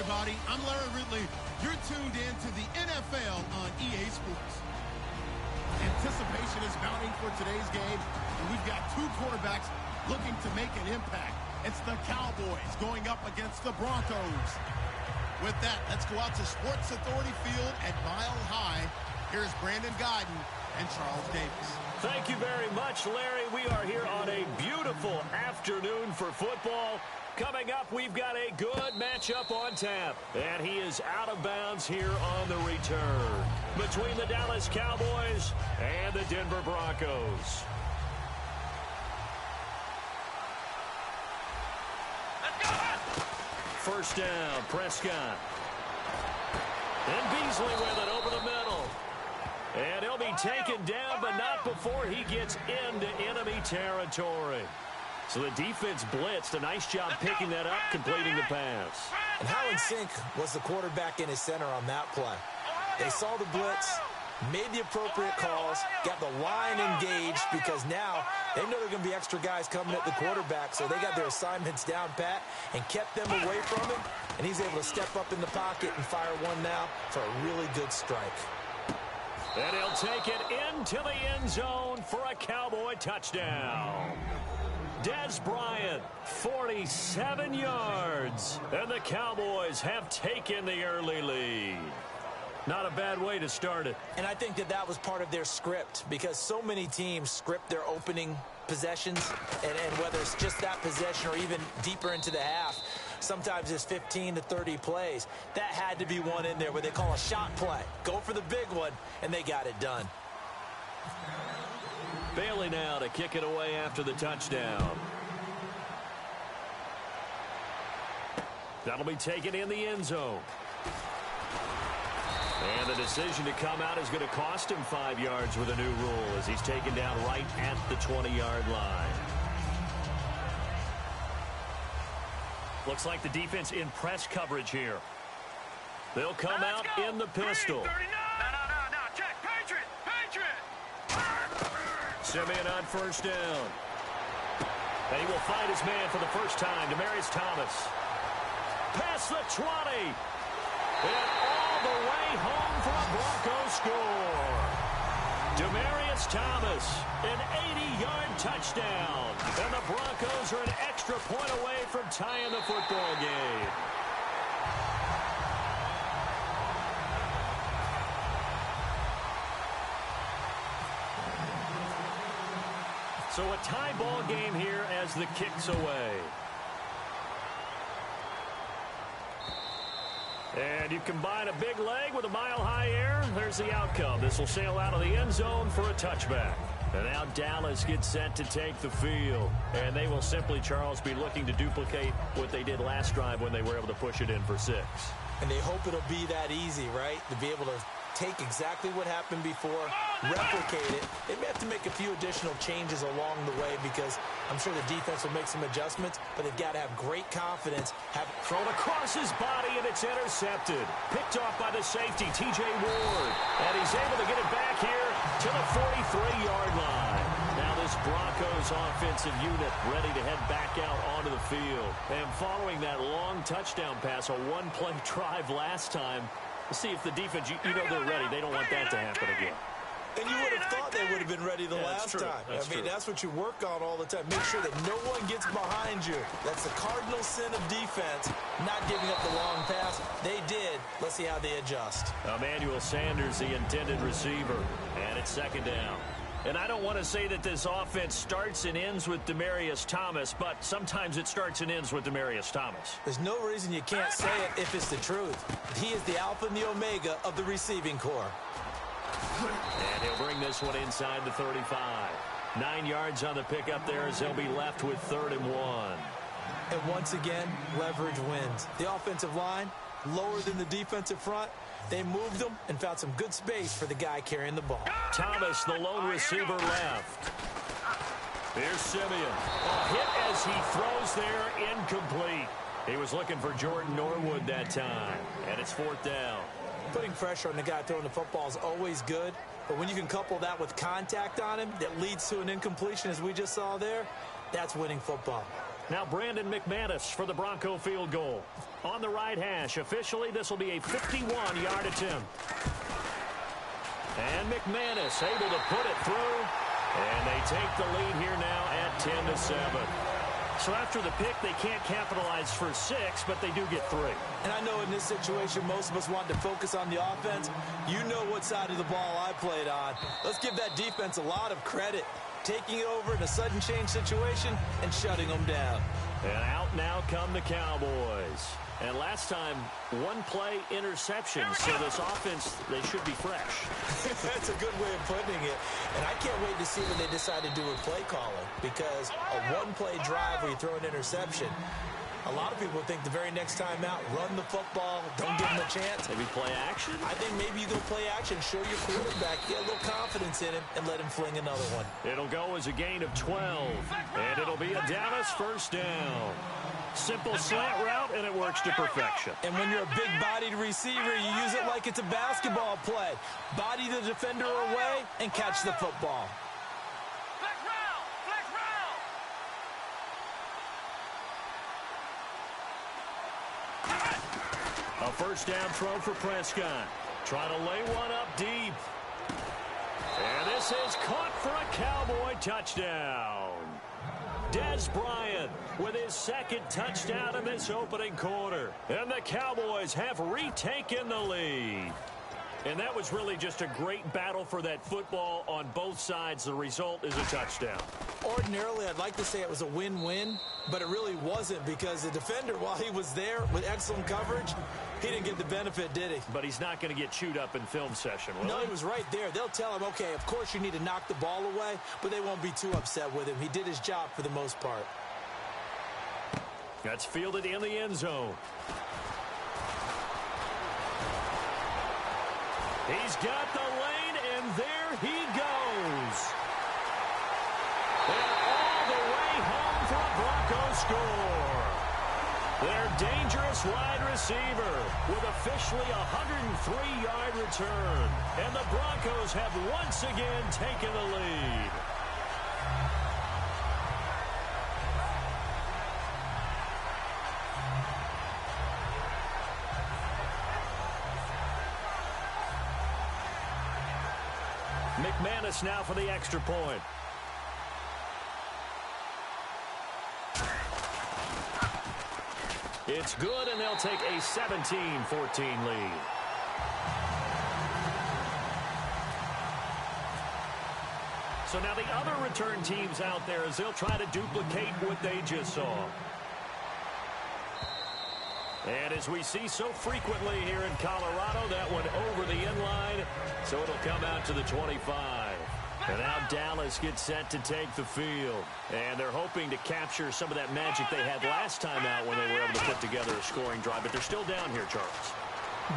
everybody. I'm Larry Ridley. You're tuned in to the NFL on EA Sports. Anticipation is mounting for today's game, and we've got two quarterbacks looking to make an impact. It's the Cowboys going up against the Broncos. With that, let's go out to Sports Authority Field at Mile High. Here's Brandon Gaudin and Charles Davis. Thank you very much, Larry. We are here on a beautiful afternoon for football. Coming up, we've got a good matchup on tap. And he is out of bounds here on the return between the Dallas Cowboys and the Denver Broncos. First down, Prescott. And Beasley with it over the middle. And he'll be taken down, but not before he gets into enemy territory. So the defense blitzed. A nice job picking that up, completing the pass. And how in sync was the quarterback in his center on that play? They saw the blitz, made the appropriate calls, got the line engaged because now they know there are going to be extra guys coming at the quarterback, so they got their assignments down pat and kept them away from him, and he's able to step up in the pocket and fire one now for a really good strike. And he'll take it into the end zone for a Cowboy touchdown. Dez Bryant, 47 yards, and the Cowboys have taken the early lead. Not a bad way to start it. And I think that was part of their script because so many teams script their opening possessions, and whether it's just that possession or even deeper into the half, sometimes it's 15 to 30 plays. That had to be one in there where they call a shot play. Go for the big one, and they got it done. Bailey now to kick it away after the touchdown. That'll be taken in the end zone. And the decision to come out is going to cost him 5 yards with a new rule as he's taken down right at the 20-yard line. Looks like the defense in press coverage here. They'll come out in the pistol. Check. Patriot. Simeon on first down. And he will find his man for the first time, Demaryius Thomas. Past the 20. And all the way home for a Broncos score. Demaryius Thomas, an 80-yard touchdown. And the Broncos are an extra point away from tying the football game. So a tie ball game here as the kick's away. And you combine a big leg with a mile-high air. There's the outcome. This will sail out of the end zone for a touchback. And now Dallas gets set to take the field. And they will simply, Charles, be looking to duplicate what they did last drive when they were able to push it in for 6. And they hope it'll be that easy, right? To be able to take exactly what happened before, replicate it. They may have to make a few additional changes along the way because I'm sure the defense will make some adjustments, but they've got to have great confidence. Thrown across his body, and it's intercepted. Picked off by the safety, T.J. Ward. And he's able to get it back here to the 43-yard line. Now this Broncos offensive unit ready to head back out onto the field. And following that long touchdown pass, a one-play drive last time, we'll see if the defense, you know they're ready. They don't want that to happen again. And you would have thought they would have been ready the last time. That's what you work on all the time. Make sure that no one gets behind you. That's the cardinal sin of defense, not giving up the long pass. They did. Let's see how they adjust. Emmanuel Sanders, the intended receiver, and it's second down. And I don't want to say that this offense starts and ends with Demaryius Thomas, but sometimes it starts and ends with Demaryius Thomas. There's no reason you can't say it if it's the truth. He is the alpha and the omega of the receiving corps. And he'll bring this one inside the 35. 9 yards on the pickup there as they'll be left with 3rd and 1. And once again, leverage wins. The offensive line, lower than the defensive front. They moved them and found some good space for the guy carrying the ball. Thomas, the lone receiver, left. Here's Simeon. A hit as he throws there, incomplete. He was looking for Jordan Norwood that time, and it's 4th down. Putting pressure on the guy throwing the football is always good, but when you can couple that with contact on him that leads to an incompletion, as we just saw there, That's winning football. Now Brandon McManus for the Bronco field goal. On the right hash, officially this will be a 51-yard attempt. And McManus able to put it through. And they take the lead here now at 10-7. So after the pick, they can't capitalize for 6, but they do get 3. And I know in this situation, most of us want to focus on the offense. You know what side of the ball I played on. Let's give that defense a lot of credit. Taking it over in a sudden change situation and shutting them down. And out now come the Cowboys. And last time, one play interception. So this offense, they should be fresh. That's a good way of putting it. And I can't wait to see what they decide to do with play calling. Because a one-play drive where you throw an interception, a lot of people think the very next time out, run the football, don't give them a chance. Maybe play action? I think maybe you go play action, show your quarterback, get a little confidence in him, and let him fling another one. It'll go as a gain of 12. And it'll be a Dallas first down. Simple slant route, and it works to perfection. And when you're a big-bodied receiver, you use it like it's a basketball play. Body the defender away and catch the football. Flex round! Flex round! A first down throw for Prescott. Trying to lay one up deep. And this is caught for a Cowboy touchdown. Dez Bryant with his second touchdown in this opening quarter. And the Cowboys have retaken the lead. And that was really just a great battle for that football on both sides. The result is a touchdown. Ordinarily, I'd like to say it was a win-win, but it really wasn't because the defender, while he was there with excellent coverage, he didn't get the benefit, did he? But he's not going to get chewed up in film session, will No, he? he was right there. They'll tell him, okay, of course you need to knock the ball away, but they won't be too upset with him. He did his job for the most part. That's fielded in the end zone. He's got the lane, and there he goes. And all the way home for a Bronco score. Their dangerous wide receiver with officially a 103-yard return. And the Broncos have once again taken the lead. McManus now for the extra point. It's good, and they'll take a 17-14 lead. So now the other return teams out there as they'll try to duplicate what they just saw. And as we see so frequently here in Colorado, that one over the end line, so it'll come out to the 25. And now Dallas gets set to take the field. And they're hoping to capture some of that magic they had last time out when they were able to put together a scoring drive. But they're still down here, Charles.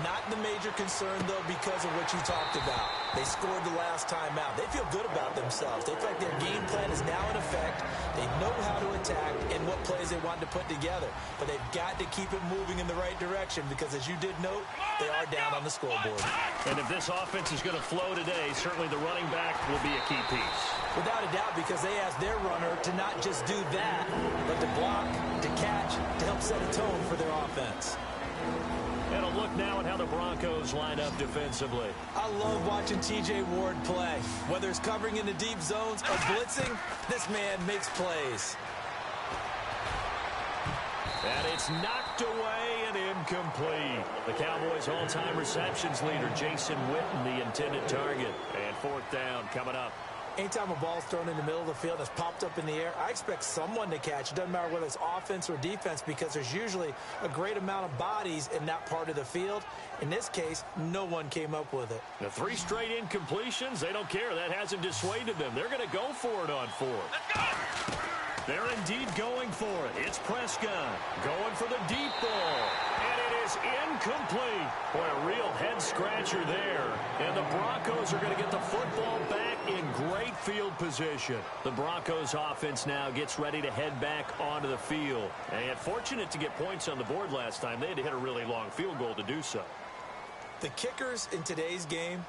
Not the major concern, though, because of what you talked about. They scored the last time out. They feel good about themselves. They feel like their game plan is now in effect. They know how to attack and what plays they want to put together. But they've got to keep it moving in the right direction because, as you did note, they are down on the scoreboard. And if this offense is going to flow today, certainly the running back will be a key piece. Without a doubt, because they asked their runner to not just do that, but to block, to catch, to help set a tone for their offense. And a look now at how the Broncos line up defensively. I love watching T.J. Ward play. Whether it's covering in the deep zones or blitzing, this man makes plays. And it's knocked away and incomplete. The Cowboys' all-time receptions leader, Jason Witten, the intended target. And fourth down coming up. Anytime a ball's thrown in the middle of the field that's popped up in the air, I expect someone to catch. It doesn't matter whether it's offense or defense because there's usually a great amount of bodies in that part of the field. In this case, no one came up with it. The 3 straight incompletions, they don't care. That hasn't dissuaded them. They're going to go for it on 4th. They're indeed going for it. It's Prescott going for the deep ball. And it is incomplete. Boy, a real head-scratcher there. And the Broncos are going to get the football back in great field position. The Broncos offense now gets ready to head back onto the field. And fortunate to get points on the board last time. They had to hit a really long field goal to do so. The kickers in today's game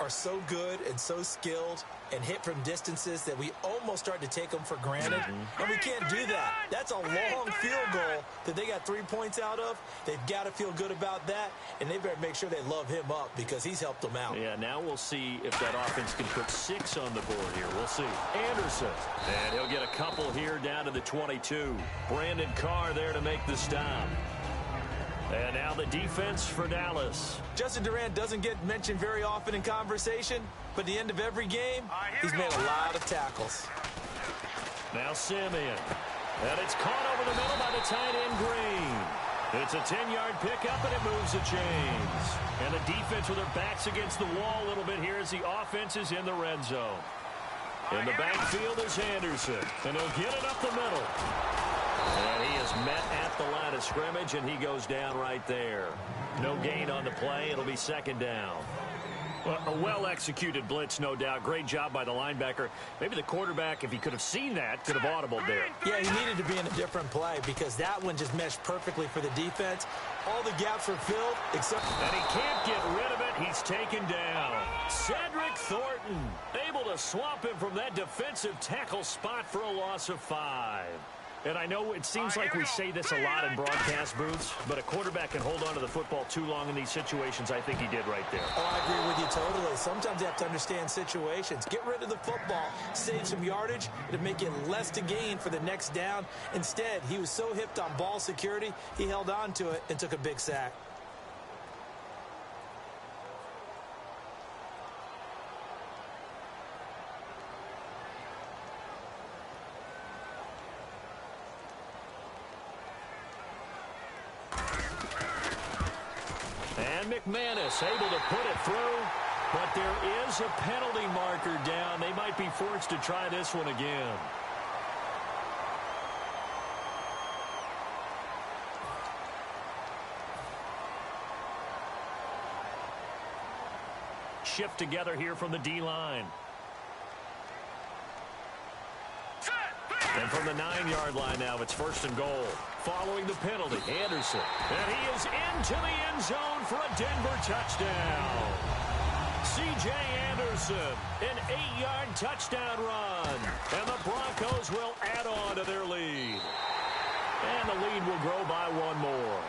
are so good and so skilled and hit from distances that we almost start to take them for granted. And we can't do that. That's a long field goal that they got 3 points out of. They've got to feel good about that, and they better make sure they love him up because he's helped them out. Yeah, now we'll see if that offense can put 6 on the board here. We'll see. Anderson, and he'll get a couple here down to the 22. Brandon Carr there to make the stop. And now the defense for Dallas. Justin Durant doesn't get mentioned very often in conversation, but at the end of every game, he's made a lot of tackles. Now Simeon. And it's caught over the middle by the tight end Green. It's a 10-yard pickup, and it moves the chains. And the defense with their backs against the wall a little bit here as the offense is in the red zone. In the backfield is Anderson, and he'll get it up the middle. And he is met at the line of scrimmage, and he goes down right there. No gain on the play. It'll be second down. Well, a well-executed blitz, no doubt. Great job by the linebacker. Maybe the quarterback, if he could have seen that, could have audibled there. Yeah, he needed to be in a different play because that one just meshed perfectly for the defense. All the gaps were filled except... And he can't get rid of it. He's taken down. Cedric Thornton able to swamp him from that defensive tackle spot for a loss of 5. And I know it seems like we say this a lot in broadcast booths, but a quarterback can hold on to the football too long in these situations. I think he did right there. Oh, I agree with you totally. Sometimes you have to understand situations. Get rid of the football, save some yardage, to make it less to gain for the next down. Instead, he was so hipped on ball security, he held on to it and took a big sack. McManus able to put it through, but there is a penalty marker down. They might be forced to try this one again. Shift together here from the D-line. And from the 9-yard line now, it's first and goal. Following the penalty, Anderson. And he is into the end zone for a Denver touchdown. C.J. Anderson, an 8-yard touchdown run. And the Broncos will add on to their lead. And the lead will grow by 1 more.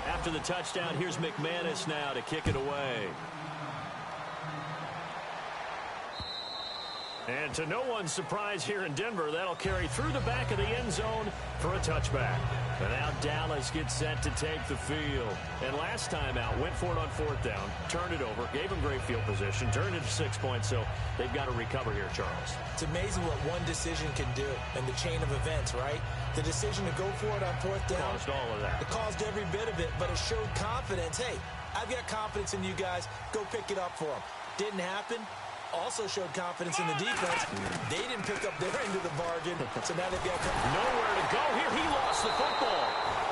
After the touchdown, here's McManus now to kick it away. And to no one's surprise here in Denver, that'll carry through the back of the end zone for a touchback. And now Dallas gets set to take the field. And last time out, went for it on 4th down, turned it over, gave them great field position, turned it to 6 points, so they've got to recover here, Charles. It's amazing what one decision can do in the chain of events, right? The decision to go for it on 4th down. Caused all of that. It caused every bit of it, but it showed confidence. Hey, I've got confidence in you guys. Go pick it up for them. Didn't happen. Also showed confidence in the defense. They didn't pick up their end of the bargain, so now they've got nowhere to go here. He lost the football.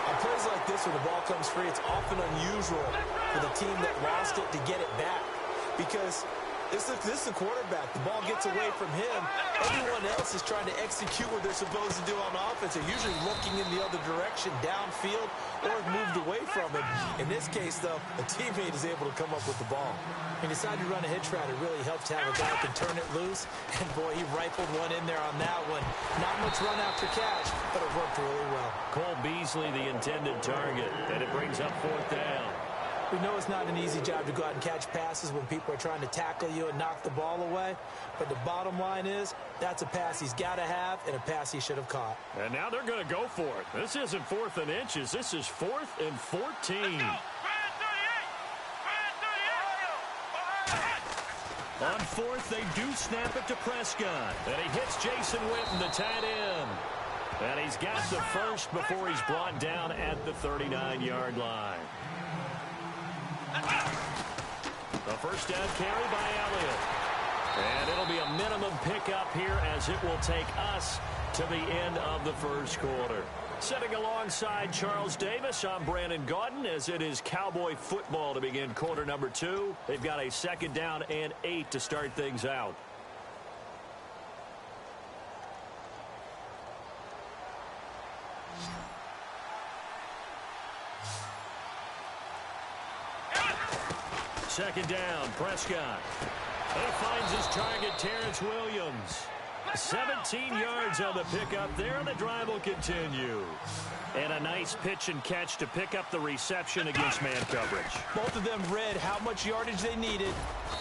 On plays like this where the ball comes free, it's often unusual for the team that lost it to get it back because this is the quarterback. The ball gets away from him. Everyone else is trying to execute what they're supposed to do on offense. They're usually looking in the other direction, downfield, or moved away from it. In this case, though, a teammate is able to come up with the ball. He decided to run a hitch route. It really helps to have a guy who can turn it loose. And, boy, he rifled one in there on that one. Not much run after catch, but it worked really well. Cole Beasley, the intended target, and it brings up 4th down. We know it's not an easy job to go out and catch passes when people are trying to tackle you and knock the ball away. But the bottom line is, that's a pass he's got to have and a pass he should have caught. And now they're going to go for it. This isn't 4th and inches. This is 4th and 14. On 4th, they do snap it to Prescott. And he hits Jason Witten, the tight end. And he's got the first before he's brought down at the 39-yard line. The first down carry by Elliott. And it'll be a minimum pickup here as it will take us to the end of the first quarter. Sitting alongside Charles Davis, I'm Brandon Gaudin, as it is Cowboy football to begin quarter number 2. They've got a 2nd down and 8 to start things out. Second down, Prescott. He finds his target, Terrence Williams. 17 yards on the pickup there, and the drive will continue. And a nice pitch and catch to pick up the reception against man coverage. Both of them read how much yardage they needed,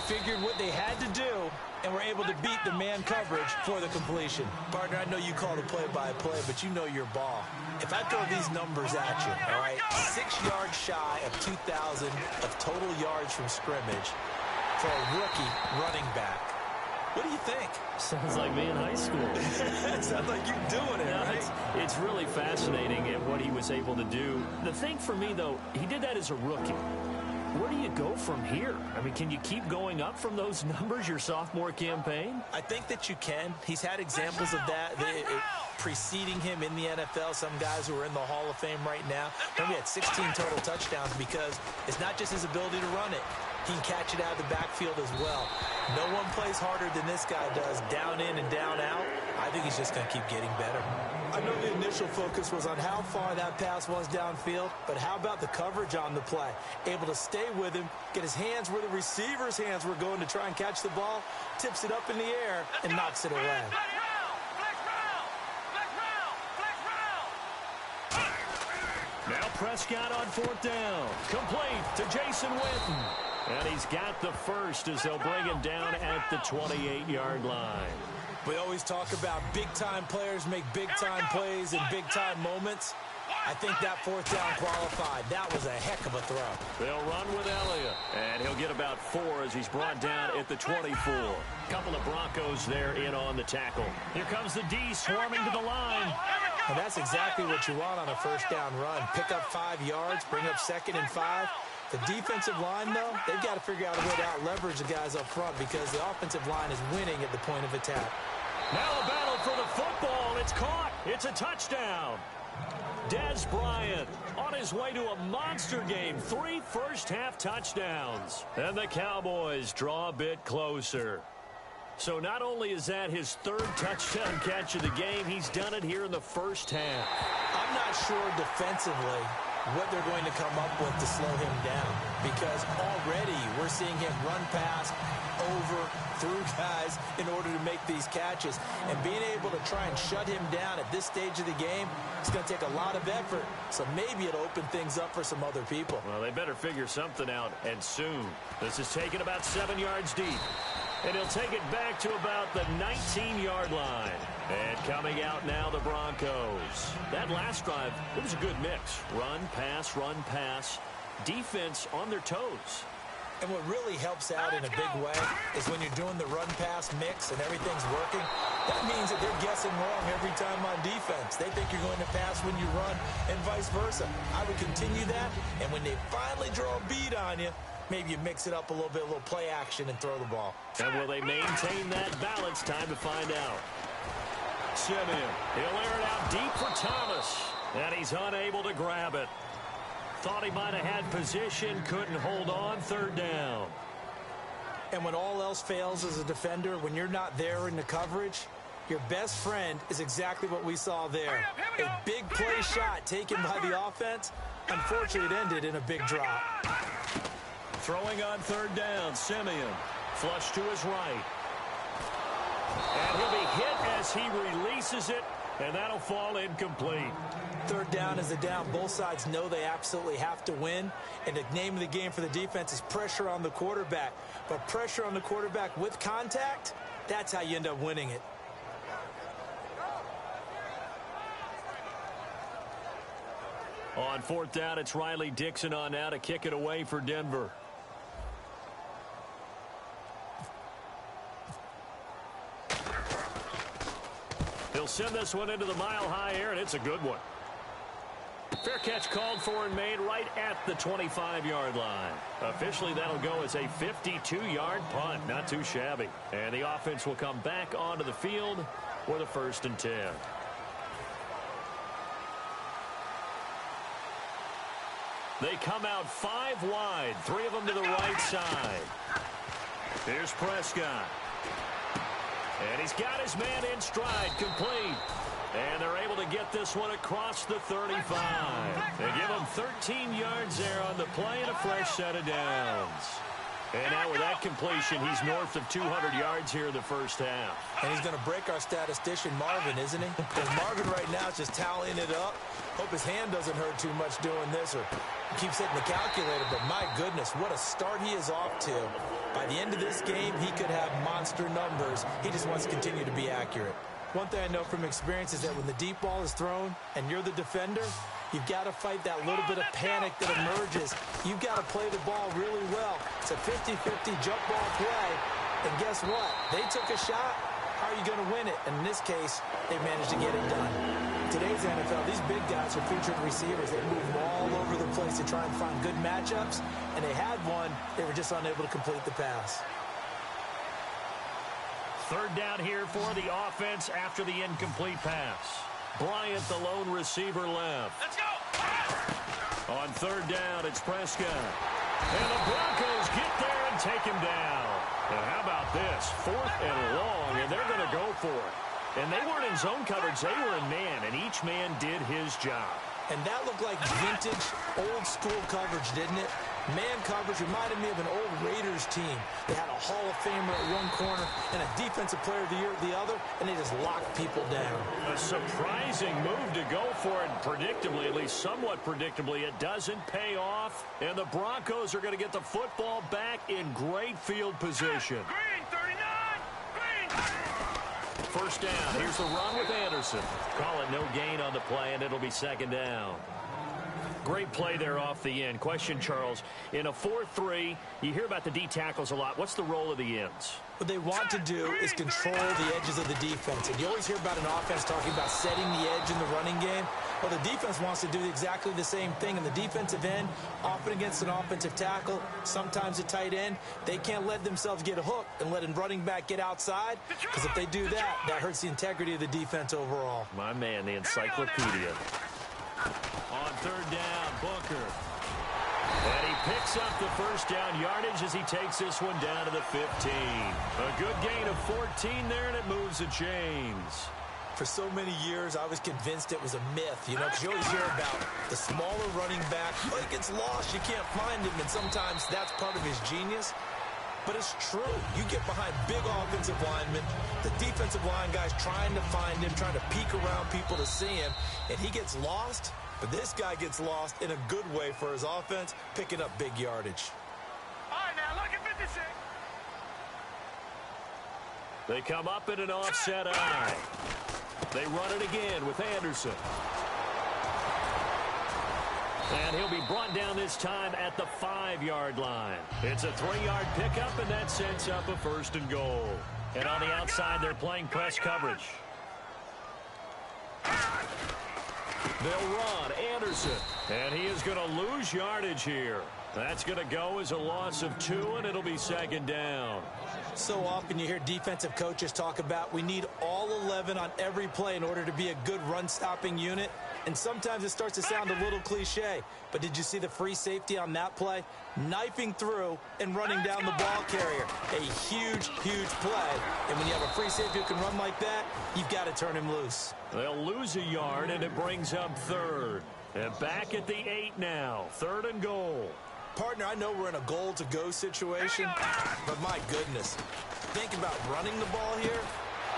figured what they had to do, and were able to beat the man coverage for the completion. Partner, I know you call the play-by-play, but you know your ball. If I throw these numbers at you, all right, 6 yards shy of 2,000 of total yards from scrimmage for a rookie running back. What do you think? Sounds like me in high school. It sounds like you doing it, right? It's really fascinating at what he was able to do. The thing for me, though, he did that as a rookie. Where do you go from here? I mean, can you keep going up from those numbers your sophomore campaign? I think that you can. He's had examples of that preceding him in the NFL. Some guys who are in the Hall of Fame right now. Maybe had 16 total touchdowns because it's not just his ability to run it. He can catch it out of the backfield as well. No one plays harder than this guy does, down in and down out. I think he's just going to keep getting better. I know the initial focus was on how far that pass was downfield, but how about the coverage on the play? Able to stay with him, get his hands where the receiver's hands were going to try and catch the ball, tips it up in the air, and knocks it away. Now Prescott on 4th down. Complete to Jason Witten. And he's got the first as they'll bring him down at the 28-yard line. We always talk about big-time players make big-time plays in big-time moments. I think that 4th down qualified. That was a heck of a throw. They'll run with Elliott. And he'll get about 4 as he's brought down at the 24. Couple of Broncos there in on the tackle. Here comes the D swarming to the line. And that's exactly what you want on a 1st down run. Pick up 5 yards, bring up 2nd and 5. The defensive line, though, they've got to figure out a way to out-leverage the guys up front because the offensive line is winning at the point of attack. Now a battle for the football. It's caught. It's a touchdown. Dez Bryant on his way to a monster game. 3 first-half touchdowns. And the Cowboys draw a bit closer. So not only is that his 3rd touchdown catch of the game, he's done it here in the first half. I'm not sure defensively what they're going to come up with to slow him down because already we're seeing him run past, over, through guys in order to make these catches. And being able to try and shut him down at this stage of the game, it's going to take a lot of effort. So maybe it'll open things up for some other people. Well, they better figure something out, and soon. This is taken about 7 yards deep. And he'll take it back to about the 19-yard line. And coming out now, the Broncos. That last drive, it was a good mix. Run, pass, defense on their toes. And what really helps out in a big way is when you're doing the run-pass mix and everything's working, that means that they're guessing wrong every time on defense. They think you're going to pass when you run and vice versa. I would continue that, and when they finally draw a bead on you, maybe you mix it up a little bit, a little play action, and throw the ball. And will they maintain that balance? Time to find out. Simeon, he'll air it out deep for Thomas, and he's unable to grab it. Thought he might have had position, couldn't hold on. 3rd down. And when all else fails as a defender, when you're not there in the coverage, your best friend is exactly what we saw there. A big play shot taken by the offense. Unfortunately, it ended in a big drop. Throwing on 3rd down, Simeon. Flush to his right. And he'll be hit as he releases it, and that'll fall incomplete. 3rd down is a down. Both sides know they absolutely have to win. And the name of the game for the defense is pressure on the quarterback. But pressure on the quarterback with contact, that's how you end up winning it. On 4th down, it's Riley Dixon on now to kick it away for Denver. He'll send this one into the mile-high air, and it's a good one. Fair catch called for and made right at the 25-yard line. Officially, that'll go as a 52-yard punt. Not too shabby. And the offense will come back onto the field for the 1st and 10. They come out 5 wide, 3 of them to the right side. Here's Prescott. And he's got his man in stride, complete. And they're able to get this one across the 35. They give him 13 yards there on the play and a fresh set of downs. And now with that completion, he's north of 200 yards here in the first half. And he's going to break our statistician, Marvin, isn't he? Because Marvin right now is just tallying it up. Hope his hand doesn't hurt too much doing this or keeps hitting the calculator. But my goodness, what a start he is off to. By the end of this game, he could have monster numbers. He just wants to continue to be accurate. One thing I know from experience is that when the deep ball is thrown and you're the defender, you've got to fight that little bit of panic that emerges. You've got to play the ball really well. It's a 50-50 jump ball play. And guess what? They took a shot. How are you going to win it? And in this case, they managed to get it done. In today's NFL, these big guys are featured receivers. They move all over the place to try and find good matchups. And they had one. They were just unable to complete the pass. Third down here for the offense after the incomplete pass. Bryant, the lone receiver, left. Let's go! On third down, it's Prescott. And the Broncos get there and take him down. And how about this? 4th and long, and they're going to go for it. And they weren't in zone coverage. They were in man, and each man did his job. And that looked like vintage, old-school coverage, didn't it? Man coverage reminded me of an old Raiders team. They had a Hall of Famer at one corner and a Defensive Player of the Year at the other, and they just locked people down. A surprising move to go for it, predictably, at least somewhat predictably. It doesn't pay off, and the Broncos are going to get the football back in great field position. Green, 39! Green! First down. Here's the run with Anderson. Call it no gain on the play, and it'll be second down. Great play there off the end. Question, Charles, in a 4-3, you hear about the D tackles a lot. What's the role of the ends? What they want to do is control the edges of the defense. And you always hear about an offense talking about setting the edge in the running game. Well, the defense wants to do exactly the same thing. In the defensive end, often against an offensive tackle, sometimes a tight end, they can't let themselves get hooked and let a running back get outside. Because if they do that, that hurts the integrity of the defense overall. My man, the encyclopedia. On third down, Booker. And he picks up the first down yardage as he takes this one down to the 15. A good gain of 14 there, and it moves the chains. For so many years, I was convinced it was a myth, you know, because you always hear about the smaller running back. Oh, he gets lost, you can't find him, and sometimes that's part of his genius. But it's true. You get behind big offensive linemen, the defensive line guys trying to find him, trying to peek around people to see him, and he gets lost. But this guy gets lost in a good way for his offense, picking up big yardage. All right, now look at 56. They come up in an offset eye. They run it again with Anderson. And he'll be brought down this time at the 5-yard line. It's a 3-yard pickup, and that sets up a first and goal. And on the outside, they're playing press coverage. They'll run Anderson, and he is going to lose yardage here. That's going to go as a loss of 2, and it'll be second down. So often you hear defensive coaches talk about we need all 11 on every play in order to be a good run-stopping unit. And sometimes it starts to sound a little cliche. But did you see the free safety on that play? Knifing through and running down the ball carrier. A huge, huge play. And when you have a free safety who can run like that, you've got to turn him loose. They'll lose a yard, and it brings up third. And back at the 8 now. 3rd and goal. Partner, I know we're in a goal-to-go situation, but my goodness. Think about running the ball here.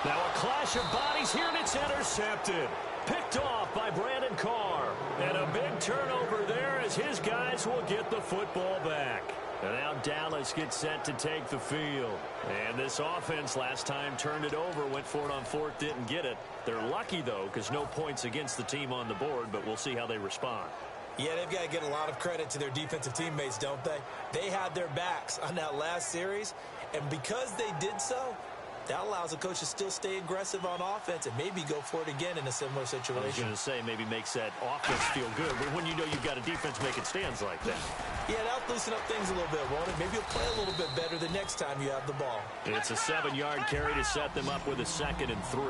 Now a clash of bodies here, and it's intercepted. Picked off by Brandon Carr. And a big turnover there as his guys will get the football back. And now Dallas gets set to take the field. And this offense last time turned it over, went for it on 4th, didn't get it. They're lucky, though, because no points against the team on the board, but we'll see how they respond. Yeah, they've got to get a lot of credit to their defensive teammates, don't they? They had their backs on that last series, and because they did so, that allows the coach to still stay aggressive on offense and maybe go for it again in a similar situation. I was going to say maybe makes that offense feel good, but when you know you've got a defense making stands like that. Yeah, that'll loosen up things a little bit, won't it? Maybe you'll play a little bit better the next time you have the ball. It's a 7-yard carry to set them up with a 2nd and 3.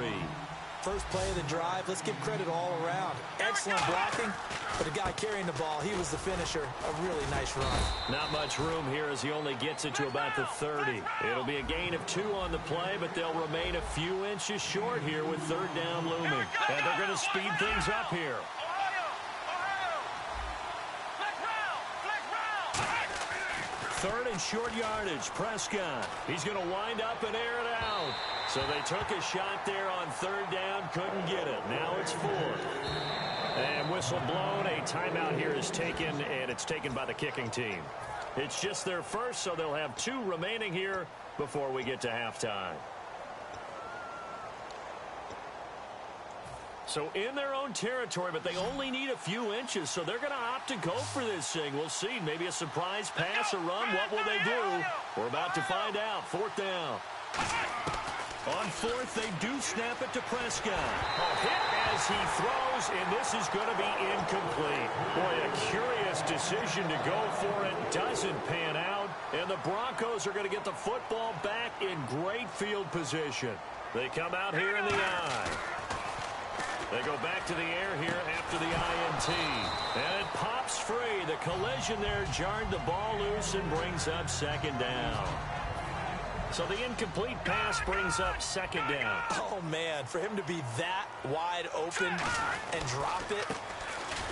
first play of the drive. Let's give credit all around. Excellent blocking, but the guy carrying the ball, he was the finisher. A really nice run. Not much room here as he only gets it to about the 30. It'll be a gain of 2 on the play, but they'll remain a few inches short here with third down looming. And they're going to speed things up here. Third and short yardage. Prescott. He's going to wind up and air it out. So they took a shot there on third down. Couldn't get it. Now it's 4. And whistle blown. A timeout here is taken, and it's taken by the kicking team. It's just their first, so they'll have 2 remaining here before we get to halftime. So in their own territory, but they only need a few inches, so they're going to opt to go for this thing. We'll see. Maybe a surprise pass, a run. What will they do? We're about to find out. 4th down. On 4th, they do snap it to Prescott. A hit as he throws, and this is going to be incomplete. Boy, a curious decision to go for it. Doesn't pan out, and the Broncos are going to get the football back in great field position. They come out here in the I. They go back to the air here after the INT. And it pops free. The collision there jarred the ball loose and brings up 2nd down. So the incomplete pass brings up 2nd down. Oh, man, for him to be that wide open and drop it.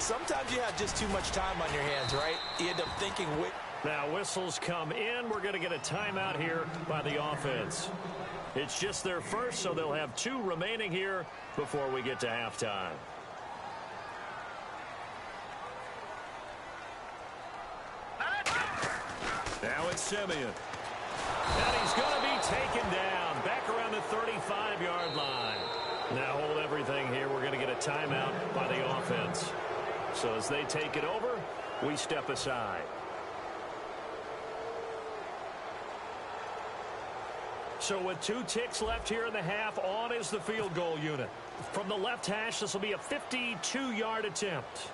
Sometimes you have just too much time on your hands, right? You end up thinking... Now whistles come in. We're going to get a timeout here by the offense. It's just their first, so they'll have 2 remaining here before we get to halftime. Now it's Simeon. And he's going to be taken down back around the 35-yard line. Now hold everything here. We're going to get a timeout by the offense. So as they take it over, we step aside. So with 2 ticks left here in the half, on is the field goal unit. From the left hash, this will be a 52-yard attempt.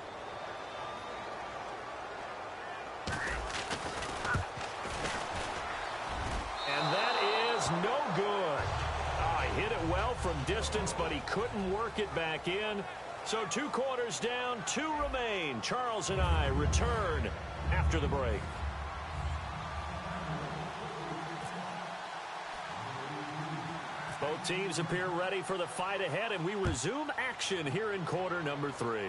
And that is no good. He hit it well from distance, but he couldn't work it back in. So 2 quarters down, 2 remain. Charles and I return after the break. Both teams appear ready for the fight ahead, and we resume action here in quarter number 3.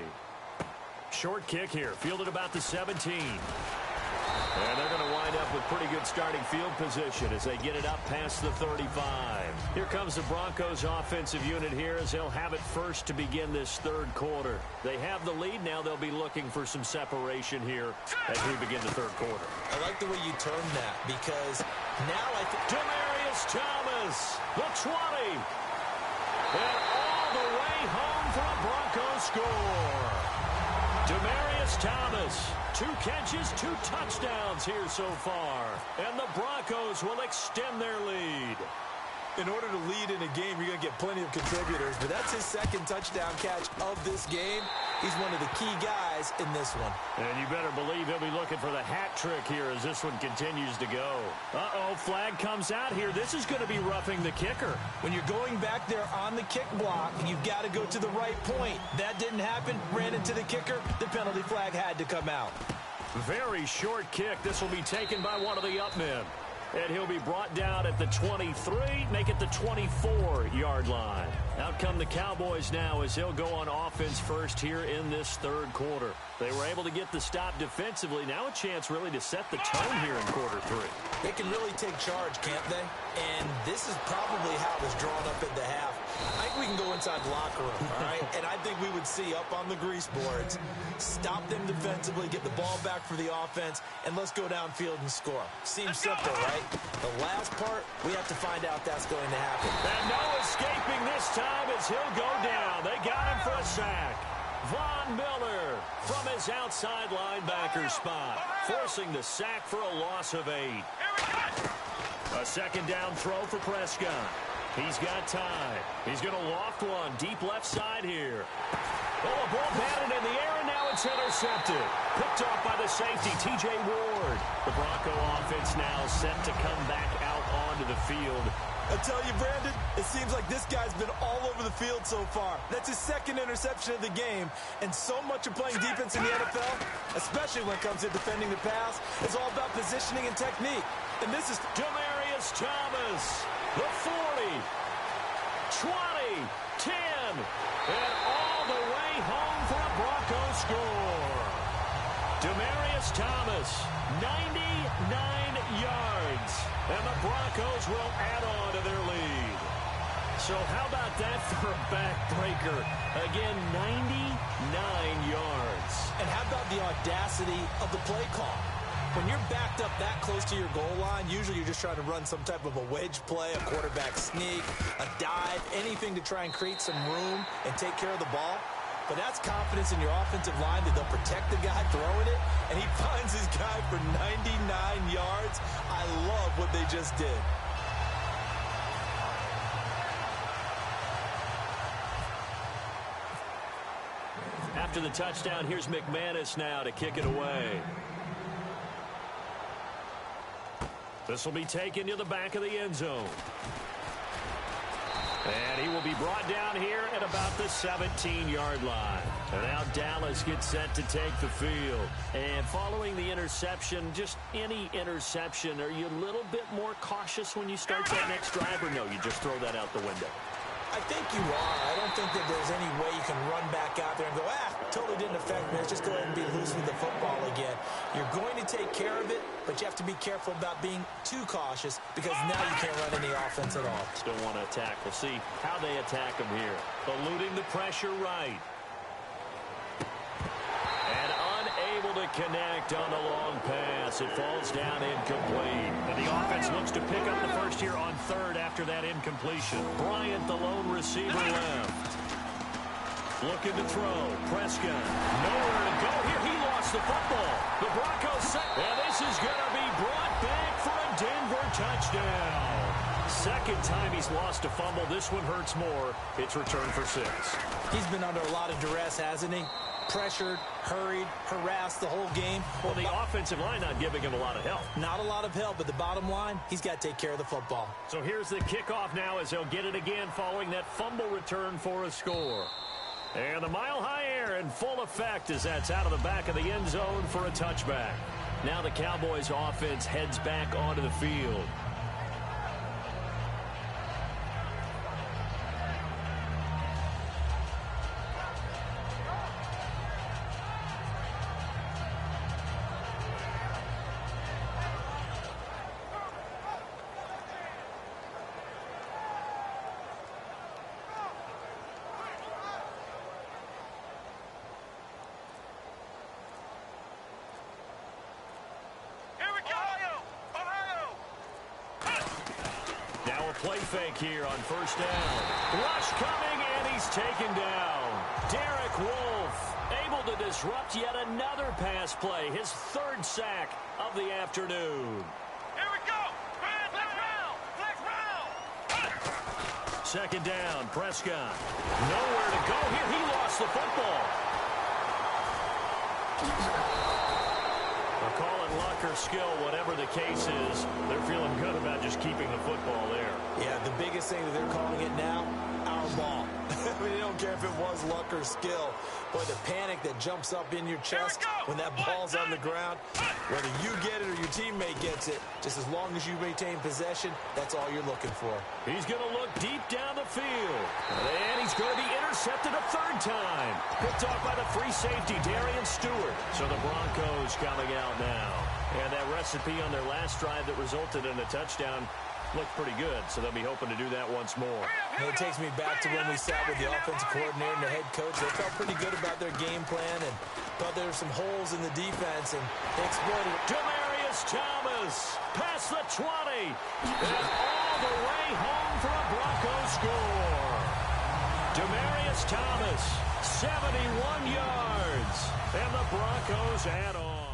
Short kick here, fielded about the 17. And they're going to wind up with pretty good starting field position as they get it up past the 35. Here comes the Broncos offensive unit here as they'll have it first to begin this 3rd quarter. They have the lead. Now they'll be looking for some separation here as we begin the 3rd quarter. I like the way you termed that because now I think... Demaryius Thomas, the 20. And all the way home for a Broncos score. Demaryius Thomas, 2 catches, 2 touchdowns here so far. And the Broncos will extend their lead. In order to lead in a game, you're going to get plenty of contributors, but that's his 2nd touchdown catch of this game. He's one of the key guys in this one. And you better believe he'll be looking for the hat trick here as this one continues to go. Uh-oh, flag comes out here. This is going to be roughing the kicker. When you're going back there on the kick block, you've got to go to the right point. That didn't happen. Ran into the kicker. The penalty flag had to come out. Very short kick. This will be taken by one of the up men. And he'll be brought down at the 23, make it the 24-yard line. Out come the Cowboys now as he'll go on offense first here in this 3rd quarter. They were able to get the stop defensively. Now a chance really to set the tone here in quarter 3. They can really take charge, can't they? And this is probably how it was drawn up in the half. I think we can go inside the locker room, all right? And I think we would see up on the grease boards, stop them defensively, get the ball back for the offense, and let's go downfield and score. Seems simple, right? The last part, we have to find out that's going to happen. And no escaping this time as he'll go down. They got him for a sack. Von Miller from his outside linebacker spot, forcing the sack for a loss of 8. A 2nd down throw for Prescott. He's got time. He's going to loft one deep left side here. Oh, a ball batted in the air, and now it's intercepted. Picked off by the safety, T.J. Ward. The Bronco offense now set to come back out onto the field I tell you, Brandon, it seems like this guy's been all over the field so far. That's his second interception of the game, and so much of playing defense in the NFL, especially when it comes to defending the pass, is all about positioning and technique. And this is Demaryius Thomas, the 40, 20, 10, and all the way home for a Broncos score. Demaryius Thomas, 99 yards, and the Broncos will add on to their lead. So how about that for a backbreaker? Again, 99 yards. And how about the audacity of the play call? When you're backed up that close to your goal line, usually you're just trying to run some type of a wedge play, a quarterback sneak, a dive, anything to try and create some room and take care of the ball. But that's confidence in your offensive line that they'll protect the guy throwing it, and he finds his guy for 99 yards. I love what they just did. After the touchdown, here's McManus now to kick it away. This will be taken to the back of the end zone. And he will be brought down here at about the 17-yard line. And now Dallas gets set to take the field. And following the interception, just any interception, are you a little bit more cautious when you start that next drive, or no, you just throw that out the window? I think you are. I don't think that there's any way you can run back out there and go, totally didn't affect me. Let's just go ahead and be loose with the football again. You're going to take care of it, but you have to be careful about being too cautious because now you can't run any offense at all. Still want to attack. We'll see how they attack him here. Eluding the pressure right. And unable to connect on the long pass. It falls down incomplete. And the offense looks to pick up the first here on third after that incompletion. Bryant, the lone receiver, left. Looking to throw. Prescott. Nowhere to go here. He lost the football. The Broncos set. And this is going to be brought back for a Denver touchdown. Second time he's lost a fumble. This one hurts more. It's returned for 6. He's been under a lot of duress, hasn't he? Pressured, hurried, harassed the whole game. Well, the offensive line not giving him a lot of help. Not a lot of help, but the bottom line, he's got to take care of the football. So here's the kickoff now as they'll get it again following that fumble return for a score. And the mile-high air in full effect as that's out of the back of the end zone for a touchback. Now the Cowboys offense heads back onto the field. Play fake here on first down. Rush coming, and he's taken down. Derek Wolfe able to disrupt yet another pass play. His third sack of the afternoon. Here we go. Flex round. Second down, Prescott. Nowhere to go here. He lost the football. They'll call it luck or skill, whatever the case is. They're feeling good about just keeping the football there. Yeah, the biggest thing that they're calling it now, our ball. I mean, they don't care if it was luck or skill. Boy, the panic that jumps up in your chest when that ball's on the ground, whether you get it or your teammate gets it, just as long as you maintain possession, that's all you're looking for. He's going to look deep down the field. And he's going to be intercepted a third time. Picked off by the free safety, Darian Stewart. So the Broncos coming out now. And that recipe on their last drive that resulted in a touchdown looked pretty good, so they'll be hoping to do that once more. And it takes me back to when we sat with the offensive coordinator and the head coach. They felt pretty good about their game plan and thought there were some holes in the defense, and they exploited it. Demaryius Thomas past the 20 and all the way home for a Broncos score. Demaryius Thomas, 71 yards, and the Broncos add on.